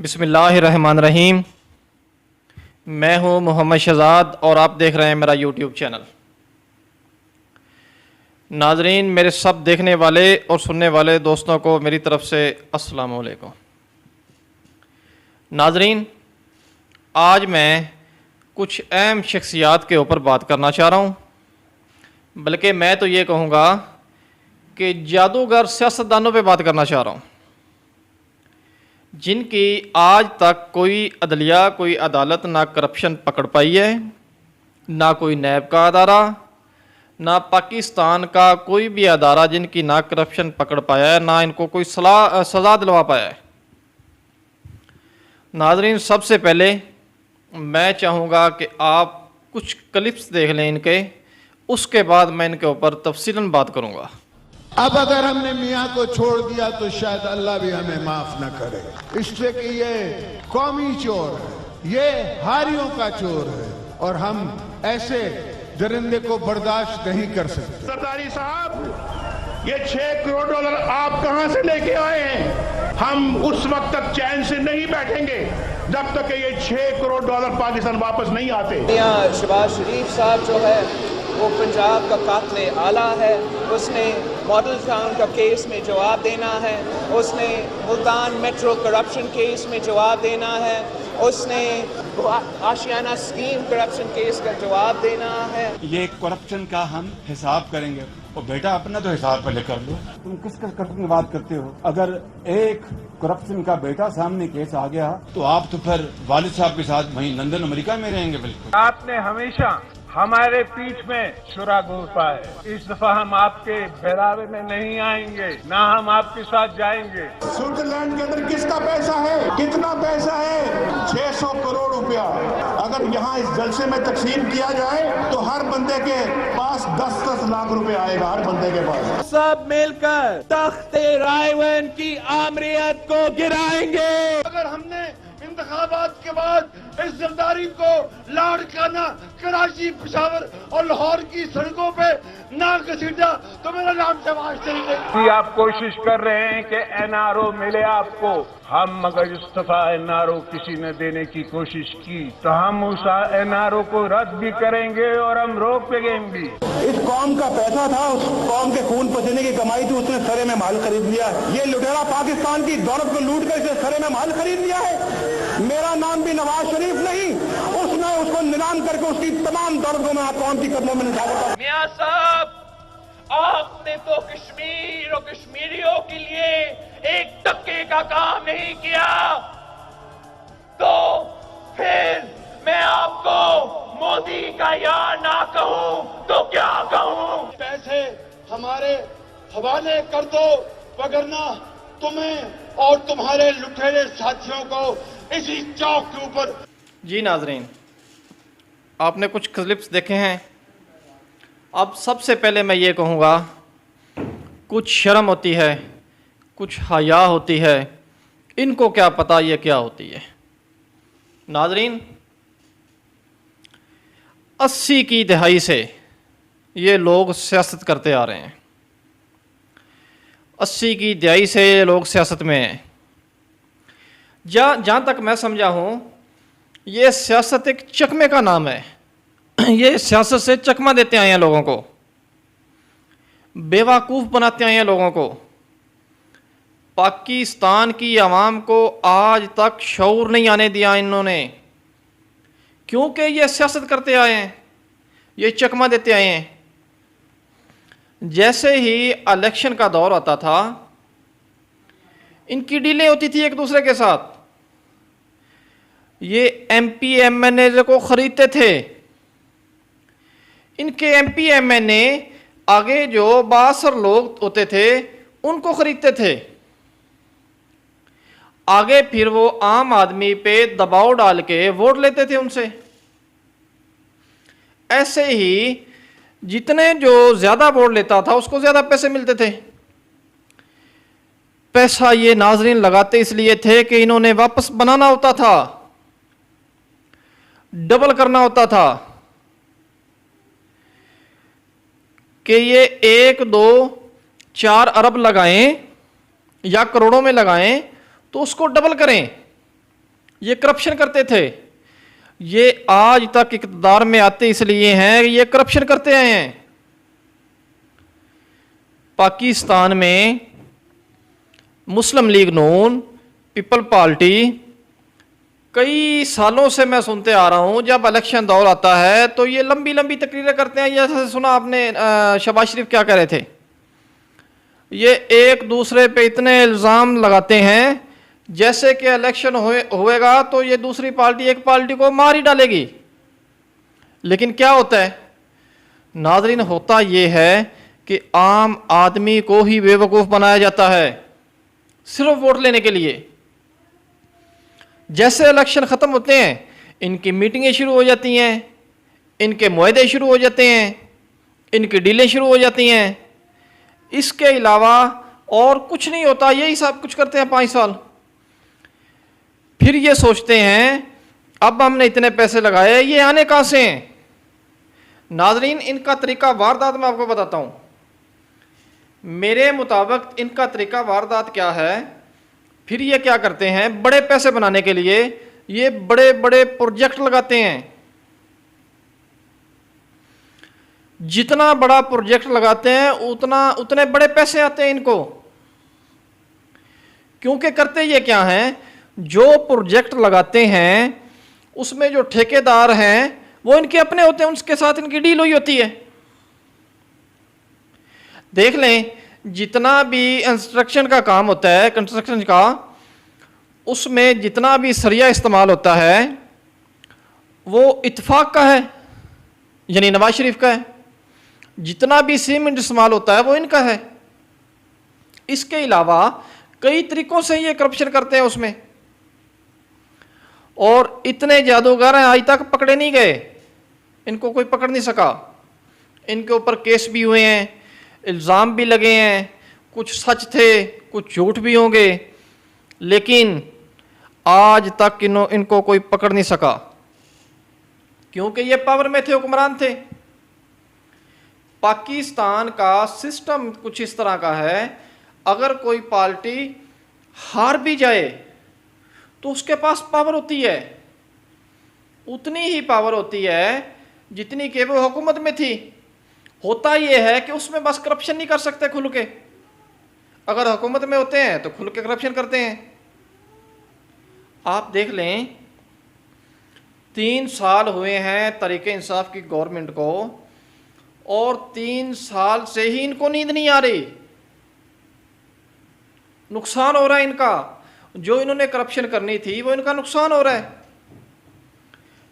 बिस्मिल्लाहिर्रहमानिर्रहीम। मैं हूं मोहम्मद शहजाद और आप देख रहे हैं मेरा यूट्यूब चैनल। नाजरीन, मेरे सब देखने वाले और सुनने वाले दोस्तों को मेरी तरफ़ से अस्सलामु अलैकुम। नाजरीन, आज मैं कुछ अहम शख्सियात के ऊपर बात करना चाह रहा हूँ, बल्कि मैं तो ये कहूँगा कि जादूगर सियासतदानों पे बात करना चाह रहा हूँ, जिनकी आज तक कोई अदलिया, कोई अदालत ना करप्शन पकड़ पाई है, ना कोई नैब का अदारा, ना पाकिस्तान का कोई भी अदारा जिनकी ना करप्शन पकड़ पाया है, ना इनको कोई सज़ा दिलवा पाया है। नाजरीन, सबसे पहले मैं चाहूँगा कि आप कुछ क्लिप्स देख लें इनके, उसके बाद मैं इनके ऊपर तफसीलन बात करूँगा। अब अगर हमने मियाँ को छोड़ दिया तो शायद अल्लाह भी हमें माफ न करे, इसलिए कि ये कौमी चोर है, ये हारियों का चोर है और हम ऐसे दरिंदे को बर्दाश्त नहीं कर सकते। सरदारी साहब, ये 6 करोड़ डॉलर आप कहां से लेके आए हैं? हम उस वक्त तक चैन से नहीं बैठेंगे जब तक ये 6 करोड़ डॉलर पाकिस्तान वापस नहीं आते। मियां शहबाज शरीफ साहब जो है वो पंजाब का कातिल आला है, उसने मॉडल टाउन का केस में जवाब देना है, उसने मुल्तान मेट्रो करप्शन केस में जवाब देना है, उसने आशियाना स्कीम करप्शन केस का जवाब देना है। ये करप्शन का हम हिसाब करेंगे और बेटा अपना तो हिसाब पहले कर लो। तुम किस करप्शन की बात करते हो? अगर एक करप्शन का बेटा सामने केस आ गया तो आप तो फिर वालिद साहब के साथ वहीं लंदन अमेरिका में रहेंगे। बिल्कुल, आपने हमेशा हमारे पीठ में छुरा घोंपा है। इस दफा हम आपके बहरावे में नहीं आएंगे, ना हम आपके साथ जाएंगे। स्विट्जरलैंड के अंदर किसका पैसा है? कितना पैसा है? 600 करोड़ रुपया। अगर यहाँ इस जलसे में तकसीम किया जाए तो हर बंदे के पास 10-10 लाख रुपए आएगा, हर बंदे के पास। सब मिलकर तख्ते रायवन की आमरीत को गिराएंगे। अगर हमने इंतखाबात के बाद इस जरदारी को लाड़काना, कराची, पेशावर और लाहौर की सड़कों पे ना घसीटा तो मेरा नाम शहबाज शरीफ है। आप कोशिश कर रहे हैं कि एनआरओ मिले आपको, हम मगर इस्तीफा एनआरओ किसी ने देने की कोशिश की तो हम उस एनआरओ को रद्द भी करेंगे और हम रोकेंगे भी। इस कौम का पैसा था, उस कौम के खून पसीने की कमाई थी, उसने सरे में माल खरीद लिया। ये लुटेरा पाकिस्तान की दौलत को लूट कर इसने सरे में माल खरीद लिया है। मेरा नाम भी नवाज शरीफ नहीं, उसने उसको नीलाम करके उसकी तमाम दौलत को मैं कौम की कदमों में निकाला। मियां साहब, आपने तो कश्मीर और कश्मीरियों के लिए एक टक्के का काम नहीं किया, तो फिर मैं आपको मोदी का यार ना कहूं तो क्या कहूं? पैसे हमारे हवाले कर दो, वगरना तुम्हें और तुम्हारे लुटेरे साथियों को इसी चौक के ऊपर। जी नाजरीन, आपने कुछ क्लिप्स देखे हैं। अब सबसे पहले मैं ये कहूँगा, कुछ शर्म होती है, कुछ हया होती है, इनको क्या पता ये क्या होती है। नाजरीन, 80 की दहाई से ये लोग सियासत करते आ रहे हैं। 80 की दहाई से ये लोग सियासत में हैं। जहाँ तक मैं समझा हूँ, ये सियासत एक चकमे का नाम है। ये सियासत से चकमा देते आए हैं लोगों को, बेवकूफ़ बनाते आए हैं लोगों को। पाकिस्तान की आवाम को आज तक शऊर नहीं आने दिया इन्होंने, क्योंकि ये सियासत करते आए हैं, ये चकमा देते आए हैं। जैसे ही इलेक्शन का दौर आता था, इनकी डीलें होती थी एक दूसरे के साथ। ये MP MNA को खरीदते थे। इनके MP MNA आगे जो बासर लोग होते थे उनको खरीदते थे। आगे फिर वो आम आदमी पे दबाव डाल के वोट लेते थे उनसे। ऐसे ही जितने जो ज़्यादा वोट लेता था उसको ज़्यादा पैसे मिलते थे। पैसा ये नाजरीन लगाते इसलिए थे कि इन्होंने वापस बनाना होता था, डबल करना होता था कि ये 1, 2, 4 अरब लगाएं या करोड़ों में लगाएं तो उसको डबल करें। ये करप्शन करते थे। ये आज तक इक़्तिदार में आते इसलिए हैं कि ये करप्शन करते आए हैं। पाकिस्तान में मुस्लिम लीग नून, पीपल पार्टी, कई सालों से मैं सुनते आ रहा हूं, जब इलेक्शन दौर आता है तो ये लंबी लंबी तकरीरें करते हैं। जैसे सुना आपने शहबाज शरीफ क्या कह रहे थे, ये एक दूसरे पे इतने इल्ज़ाम लगाते हैं जैसे कि इलेक्शन होएगा तो ये दूसरी पार्टी एक पार्टी को मार ही डालेगी। लेकिन क्या होता है नाज़रीन, होता ये है कि आम आदमी को ही बेवकूफ़ बनाया जाता है सिर्फ वोट लेने के लिए। जैसे इलेक्शन ख़त्म होते हैं इनकी मीटिंगें शुरू हो जाती हैं, इनके मुआहदे शुरू हो जाते हैं, इनकी डीलें शुरू हो जाती हैं। इसके अलावा और कुछ नहीं होता, यही सब कुछ करते हैं 5 साल। फिर ये सोचते हैं अब हमने इतने पैसे लगाए, ये आने कहाँ से हैं। नाजरीन, इनका तरीका वारदात मैं आपको बताता हूँ। मेरे मुताबिक इनका तरीका वारदात क्या है, फिर ये क्या करते हैं, बड़े पैसे बनाने के लिए ये बड़े बड़े प्रोजेक्ट लगाते हैं। जितना बड़ा प्रोजेक्ट लगाते हैं उतने बड़े पैसे आते हैं इनको। क्योंकि करते ये क्या हैं, जो प्रोजेक्ट लगाते हैं उसमें जो ठेकेदार हैं वो इनके अपने होते हैं, उसके साथ इनकी डील हुई होती है। देख लें, जितना भी कंस्ट्रक्शन का काम होता है, कंस्ट्रक्शन का, उसमें जितना भी सरिया इस्तेमाल होता है वो इत्तेफाक का है, यानी नवाज शरीफ का है। जितना भी सीमेंट इस्तेमाल होता है वो इनका है। इसके अलावा कई तरीकों से ये करप्शन करते हैं उसमें, और इतने जादूगर हैं आज तक पकड़े नहीं गए, इनको कोई पकड़ नहीं सका। इनके ऊपर केस भी हुए हैं, इल्ज़ाम भी लगे हैं, कुछ सच थे कुछ झूठ भी होंगे, लेकिन आज तक इनको कोई पकड़ नहीं सका, क्योंकि ये पावर में थे, हुक्मरान थे। पाकिस्तान का सिस्टम कुछ इस तरह का है, अगर कोई पार्टी हार भी जाए तो उसके पास पावर होती है, उतनी ही पावर होती है जितनी कि वो हुकूमत में थी। होता यह है कि उसमें बस करप्शन नहीं कर सकते खुल के, अगर हुकूमत में होते हैं तो खुल के करप्शन करते हैं। आप देख लें, 3 साल हुए हैं तरीके इंसाफ की गवर्नमेंट को, और 3 साल से ही इनको नींद नहीं आ रही, नुकसान हो रहा है इनका। जो इन्होंने करप्शन करनी थी वो इनका नुकसान हो रहा है।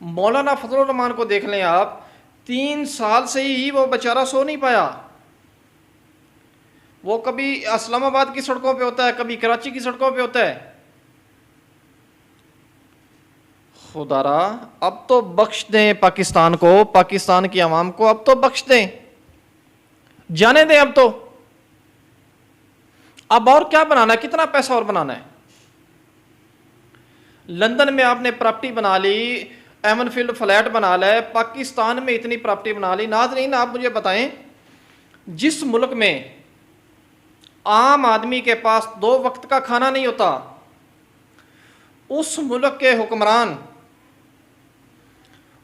मौलाना फजलुर रहमान को देख लें आप, 3 साल से ही वो बेचारा सो नहीं पाया। वो कभी इस्लामाबाद की सड़कों पे होता है, कभी कराची की सड़कों पे होता है। खुदारा अब तो बख्श दें पाकिस्तान को, पाकिस्तान की आवाम को अब तो बख्श दें, जाने दें अब तो। अब और क्या बनाना है, कितना पैसा और बनाना है। लंदन में आपने प्रॉपर्टी बना ली, एमनफील्ड फ्लैट बना ले, पाकिस्तान में इतनी प्रॉपर्टी बना ली। नाज़रीन, आप मुझे बताएं, जिस मुल्क में आम आदमी के पास 2 वक्त का खाना नहीं होता, उस मुल्क के हुक्मरान,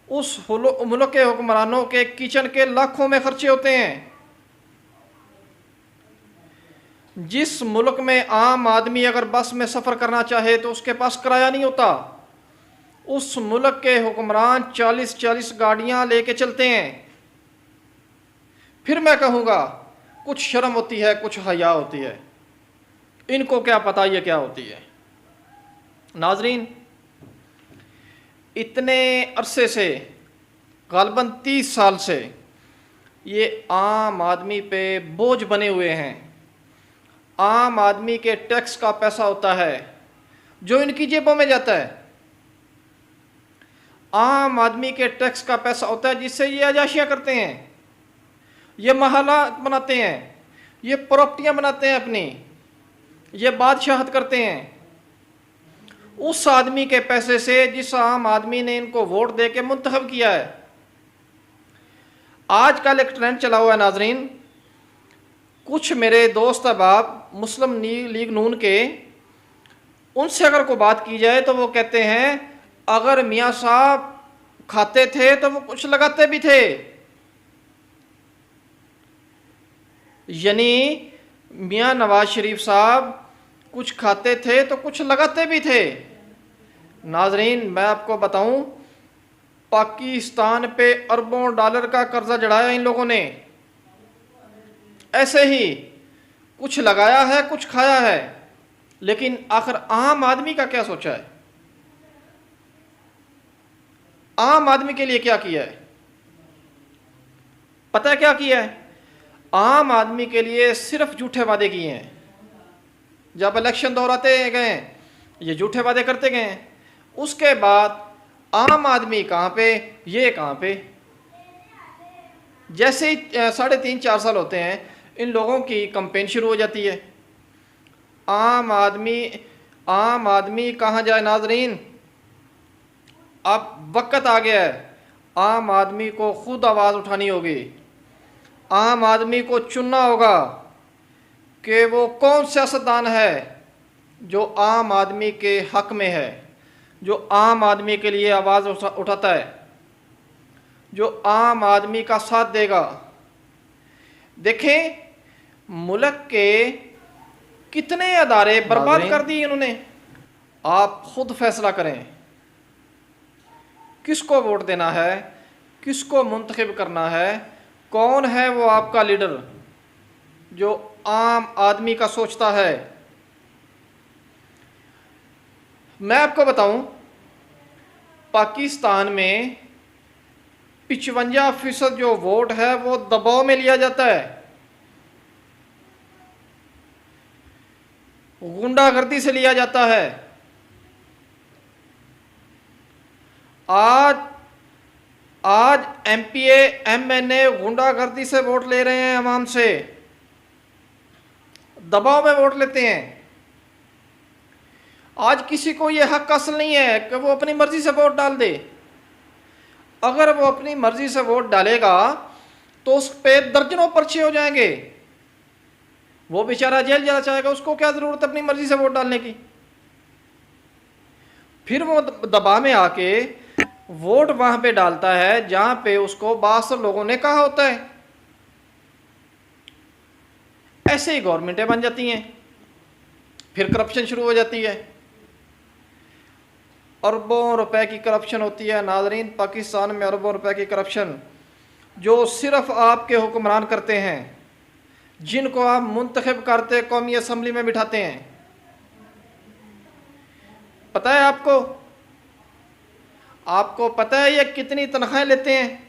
उस मुल्क के हुक्मरानों के किचन के लाखों में खर्चे होते हैं। जिस मुल्क में आम आदमी अगर बस में सफ़र करना चाहे तो उसके पास किराया नहीं होता, उस मुल्क के हुक्मरान 40-40 गाड़ियां लेके चलते हैं। फिर मैं कहूँगा कुछ शर्म होती है, कुछ हया होती है, इनको क्या पता ये क्या होती है। नाजरीन, इतने अरसे से, गालबन 30 साल से ये आम आदमी पे बोझ बने हुए हैं। आम आदमी के टैक्स का पैसा होता है जो इनकी जेबों में जाता है। आम आदमी के टैक्स का पैसा होता है जिससे ये अयाशियाँ करते हैं, ये महला बनाते हैं, ये प्रॉपर्टियाँ बनाते हैं अपनी, ये बादशाहत करते हैं उस आदमी के पैसे से जिस आम आदमी ने इनको वोट दे के मुंतखब किया है। आजकल एक ट्रेंड चला हुआ है नाजरीन, कुछ मेरे दोस्त अहबाब मुस्लिम लीग नून के, उनसे अगर कोई बात की जाए तो वो कहते हैं अगर मियाँ साहब खाते थे तो वो कुछ लगाते भी थे। यानी मियाँ नवाज शरीफ साहब कुछ खाते थे तो कुछ लगाते भी थे। नाजरीन, मैं आपको बताऊं, पाकिस्तान पे अरबों डॉलर का कर्जा जड़ाया इन लोगों ने। ऐसे ही कुछ लगाया है, कुछ खाया है, लेकिन आखिर आम आदमी का क्या सोचा है? आम आदमी के लिए क्या किया है? पता है क्या किया है? आम आदमी के लिए सिर्फ झूठे वादे किए हैं। जब इलेक्शन दोहराते गए ये झूठे वादे करते गए, उसके बाद आम आदमी कहाँ पे, ये कहाँ पे। जैसे ही 3.5-4 साल होते हैं इन लोगों की कैंपेन शुरू हो जाती है। आम आदमी कहाँ जाए नाजरीन? अब वक्त आ गया है, आम आदमी को खुद आवाज़ उठानी होगी। आम आदमी को चुनना होगा कि वो कौन सियासतदान है जो आम आदमी के हक में है, जो आम आदमी के लिए आवाज़ उठाता है, जो आम आदमी का साथ देगा। देखें मुल्क के कितने अदारे बर्बाद कर दिए इन्होंने। आप खुद फैसला करें किसको वोट देना है, किसको मुंतखब करना है, कौन है वो आपका लीडर जो आम आदमी का सोचता है। मैं आपको बताऊं, पाकिस्तान में 55% जो वोट है वो दबाव में लिया जाता है, गुंडागर्दी से लिया जाता है। आज एमपीए एमएनए गुंडागर्दी से वोट ले रहे हैं, अवाम से दबाव में वोट लेते हैं। आज किसी को यह हक हासिल नहीं है कि वो अपनी मर्जी से वोट डाल दे। अगर वो अपनी मर्जी से वोट डालेगा तो उस पर दर्जनों पर्चे हो जाएंगे, वो बेचारा जेल चला जाएगा। उसको क्या जरूरत है अपनी मर्जी से वोट डालने की? फिर वो दबाव में आके वोट वहां पे डालता है जहां पे उसको 62 लोगों ने कहा होता है। ऐसे ही गवर्नमेंटें बन जाती हैं, फिर करप्शन शुरू हो जाती है। अरबों रुपए की करप्शन होती है नाजरीन, पाकिस्तान में अरबों रुपए की करप्शन, जो सिर्फ आपके हुक्मरान करते हैं, जिनको आप मुंतखब करते कौमी असम्बली में बिठाते हैं। पता है आपको पता है ये कितनी तनख्वाहें लेते हैं?